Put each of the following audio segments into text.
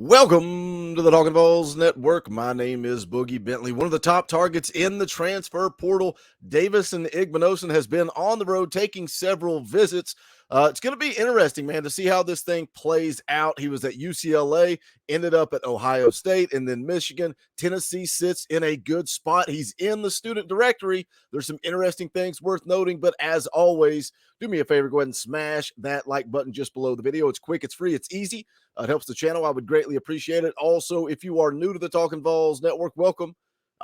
Welcome to the Talkin VAWLS Network. My name is Boogie Bentley. One of the top targets in the transfer portal, Davison Igbinosun, has been on the road taking several visits. It's going to be interesting, man, to see how this thing plays out. He was at UCLA, ended up at Ohio State, and then Michigan. Tennessee sits in a good spot. He's in the student directory. There's some interesting things worth noting, but as always, do me a favor, go ahead and smash that like button just below the video. It's quick, it's free, it's easy. It helps the channel. I would greatly appreciate it. Also, if you are new to the Talkin VAWLS Network, welcome.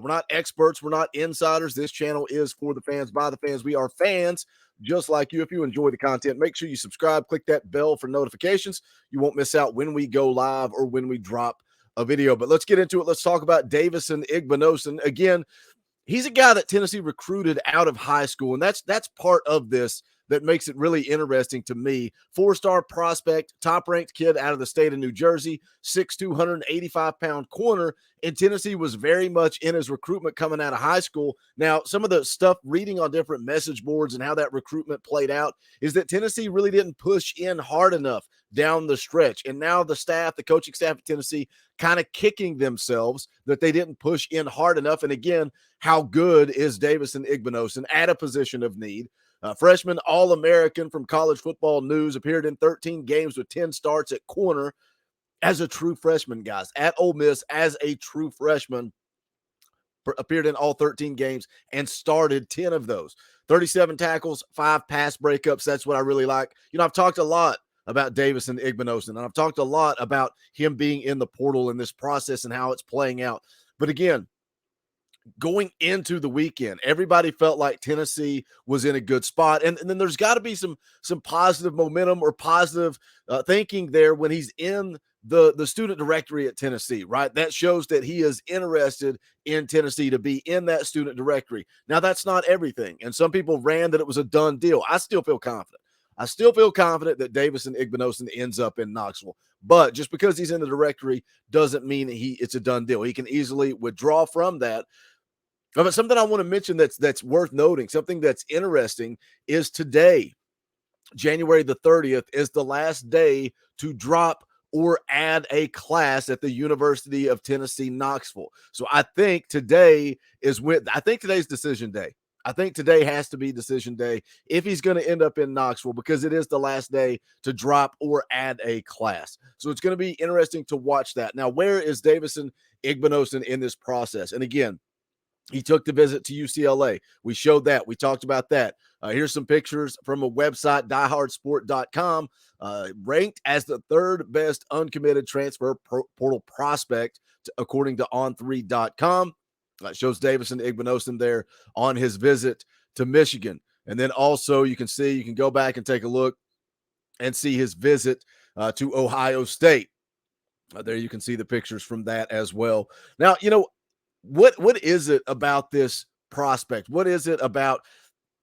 We're not experts. We're not insiders. This channel is for the fans, by the fans. We are fans just like you. If you enjoy the content, make sure you subscribe. Click that bell for notifications. You won't miss out when we go live or when we drop a video. But let's get into it. Let's talk about Davison Igbinosun. Again, he's a guy that Tennessee recruited out of high school, and that's part of this that makes it really interesting to me. Four-star prospect, top-ranked kid out of the state of New Jersey, 6'2", 185-pound corner, and Tennessee was very much in his recruitment coming out of high school. Now, some of the stuff reading on different message boards and how that recruitment played out is that Tennessee really didn't push in hard enough down the stretch, and now the staff, the coaching staff at Tennessee, kind of kicking themselves that they didn't push in hard enough. And again, how good is Davison Igbinosun at a position of need? Freshman All-American from College Football News, appeared in 13 games with 10 starts at corner as a true freshman, guys. At Ole Miss as a true freshman, appeared in all 13 games and started 10 of those. 37 tackles, 5 pass breakups. That's what I really like. You know, I've talked a lot about Davison Igbinosun, and I've talked a lot about him being in the portal and this process and how it's playing out. But again, going into the weekend, everybody felt like Tennessee was in a good spot. And then there's got to be some positive momentum or positive thinking there when he's in the student directory at Tennessee, right? That shows that he is interested in Tennessee to be in that student directory. Now, that's not everything. And some people ran that it was a done deal. I still feel confident. I still feel confident that Davison Igbinosun ends up in Knoxville. But just because he's in the directory doesn't mean that it's a done deal. He can easily withdraw from that. But something I want to mention that's worth noting, something that's interesting, is today, January the 30th, is the last day to drop or add a class at the University of Tennessee, Knoxville. So I think today is today's decision day. I think today has to be decision day if he's going to end up in Knoxville, because it is the last day to drop or add a class. So it's going to be interesting to watch that. Now, where is Davison Igbinosun in this process? And again, he took the visit to UCLA. We showed that. We talked about that. Here's some pictures from a website, diehardsport.com, ranked as the third best uncommitted transfer portal prospect, according to on3.com. Shows Davison Igbinosun there on his visit to Michigan. And then also you can go back and take a look and see his visit to Ohio State. There you can see the pictures from that as well. Now, you know, what is it about this prospect? What is it about,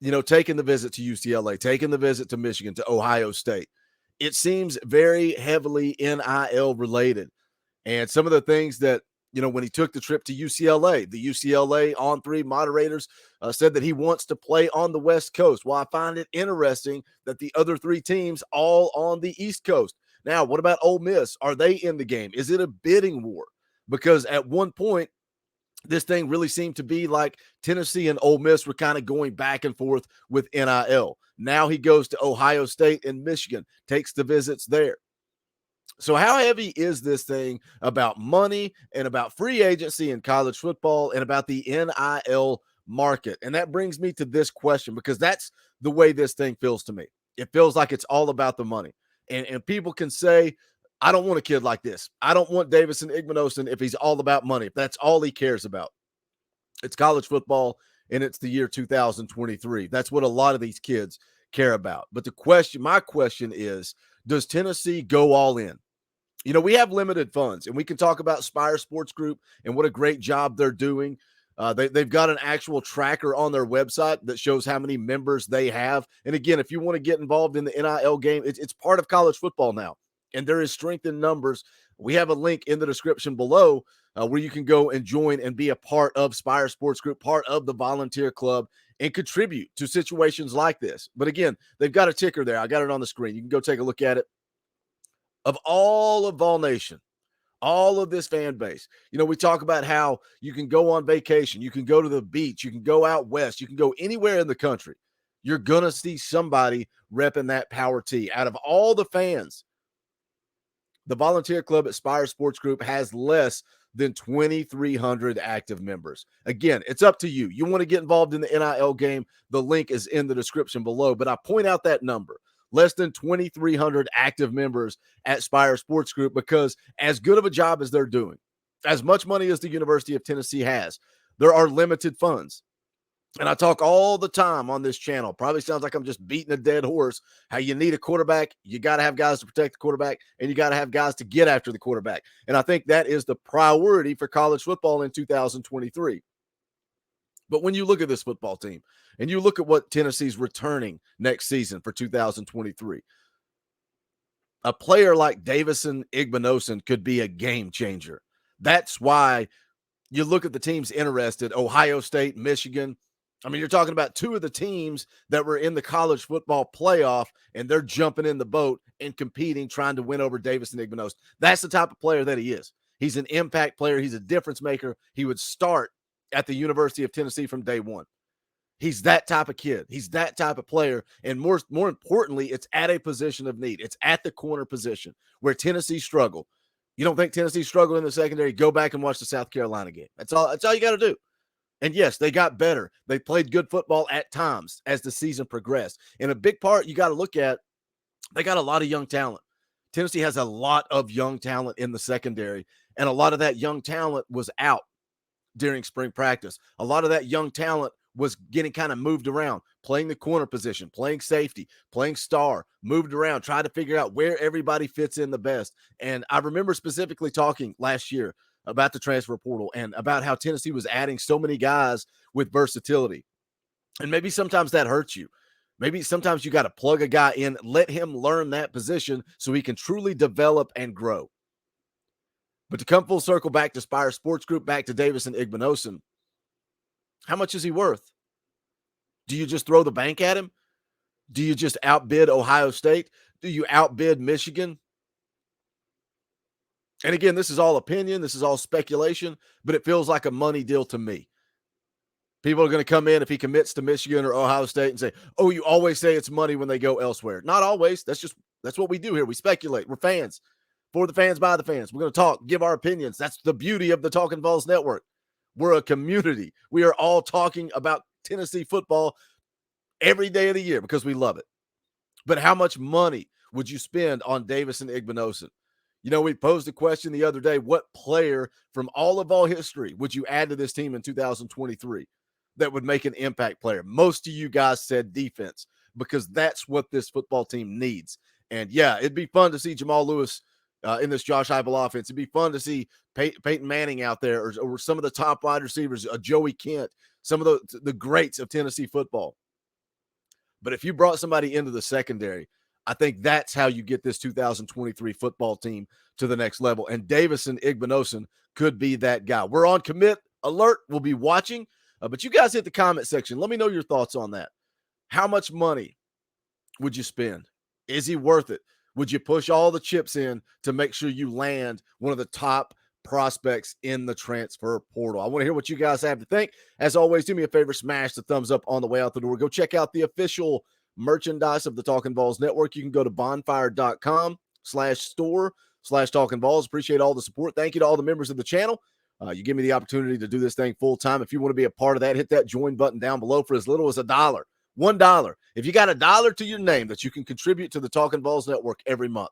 you know, taking the visit to UCLA, taking the visit to Michigan, to Ohio State? It seems very heavily NIL related. And some of the things that, you know, when he took the trip to UCLA, the UCLA On3 moderators said that he wants to play on the West Coast. Well, I find it interesting that the other 3 teams all on the East Coast. Now, what about Ole Miss? Are they in the game? Is it a bidding war? Because at one point, this thing really seemed to be like Tennessee and Ole Miss were kind of going back and forth with NIL. Now he goes to Ohio State and Michigan, takes the visits there. So how heavy is this thing about money and about free agency in college football and about the NIL market? And that brings me to this question, because that's the way this thing feels to me. It feels like it's all about the money. And people can say, I don't want a kid like this. I don't want Davison Igbinosun if he's all about money, if that's all he cares about. It's college football, and it's the year 2023. That's what a lot of these kids care about. But my question is, does Tennessee go all in? You know, we have limited funds, and we can talk about Spire Sports Group and what a great job they're doing. They've got an actual tracker on their website that shows how many members they have. And again, if you want to get involved in the NIL game, it's part of college football now. And there is strength in numbers. We have a link in the description below where you can go and join and be a part of Spire Sports Group, part of the volunteer club, and contribute to situations like this. But again, they've got a ticker there. I got it on the screen. You can go take a look at it. Of all of Vol Nation, All of this fan base. We talk about how you can go on vacation, you can go to the beach, you can go out west, you can go anywhere in the country. You're going to see somebody repping that Power T. Out of all the fans, the volunteer club at Spire Sports Group has less than 2,300 active members. Again, it's up to you. You want to get involved in the NIL game, the link is in the description below. But I point out that number, less than 2,300 active members at Spire Sports Group, because as good of a job as they're doing, as much money as the University of Tennessee has, there are limited funds. And I talk all the time on this channel. Probably sounds like I'm just beating a dead horse. How you need a quarterback, you got to have guys to protect the quarterback, and you got to have guys to get after the quarterback. And I think that is the priority for college football in 2023. But when you look at this football team and you look at what Tennessee's returning next season for 2023, a player like Davison Igbinosun could be a game changer. That's why you look at the teams interested, Ohio State, Michigan. I mean, you're talking about two of the teams that were in the college football playoff, and they're jumping in the boat and competing, trying to win over Davison Igbinosun. That's the type of player that he is. He's an impact player. He's a difference maker. He would start at the University of Tennessee from day one. He's that type of kid. He's that type of player. And more importantly, it's at a position of need. It's at the corner position where Tennessee struggled. You don't think Tennessee struggled in the secondary? Go back and watch the South Carolina game. That's all you got to do. And yes, they got better. They played good football at times as the season progressed. And a big part you got to look at, they got a lot of young talent. Tennessee has a lot of young talent in the secondary, and a lot of that young talent was out during spring practice. A lot of that young talent was getting kind of moved around, playing the corner position, playing safety, playing star, moved around, trying to figure out where everybody fits in the best. And I remember specifically talking last year about the transfer portal and about how Tennessee was adding so many guys with versatility. And maybe sometimes that hurts you. Maybe sometimes you got to plug a guy in, let him learn that position so he can truly develop and grow. But to come full circle back to Spire Sports Group, back to Davison Igbinosun, how much is he worth? Do you just throw the bank at him? Do you just outbid Ohio State? Do you outbid Michigan? And again, this is all opinion. This is all speculation, but it feels like a money deal to me. People are going to come in if he commits to Michigan or Ohio State and say, oh, you always say it's money when they go elsewhere. Not always. That's what we do here. We speculate. We're fans. For the fans, by the fans. We're going to talk, give our opinions. That's the beauty of the Talkin VAWLS Network. We're a community. We are all talking about Tennessee football every day of the year because we love it. But how much money would you spend on Davison Igbinosun? We posed a question the other day, what player from all of all history would you add to this team in 2023 that would make an impact player? Most of you guys said defense, because that's what this football team needs. And yeah, it'd be fun to see Jamal Lewis in this Josh Heupel offense. It'd be fun to see Peyton Manning out there, or some of the top wide receivers, Joey Kent, some of the greats of Tennessee football. But if you brought somebody into the secondary, I think that's how you get this 2023 football team to the next level. And Davison Igbinosun could be that guy. We're on commit alert. We'll be watching. But you guys hit the comment section. Let me know your thoughts on that. How much money would you spend? Is he worth it? Would you push all the chips in to make sure you land one of the top prospects in the transfer portal? I want to hear what you guys have to think. As always, do me a favor, smash the thumbs up on the way out the door. Go check out the official merchandise of the Talkin VAWLS Network. You can go to bonfire.com/store/Talkin VAWLS. Appreciate all the support. Thank you to all the members of the channel. You give me the opportunity to do this thing full time. If you want to be a part of that, hit that join button down below for as little as $1. $1. If you got $1 to your name that you can contribute to the Talkin VAWLS Network every month,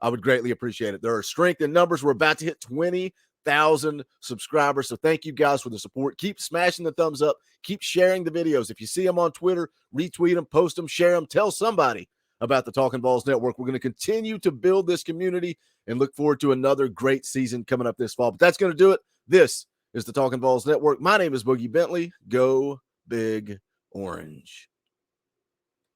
I would greatly appreciate it. There are strength in numbers. We're about to hit 20,000 subscribers. So thank you guys for the support. Keep smashing the thumbs up. Keep sharing the videos. If you see them on Twitter, retweet them, post them, share them. Tell somebody about the Talkin VAWLS Network. We're going to continue to build this community and look forward to another great season coming up this fall. But that's going to do it. This is the Talkin VAWLS Network. My name is Boogie Bentley. Go Big Orange.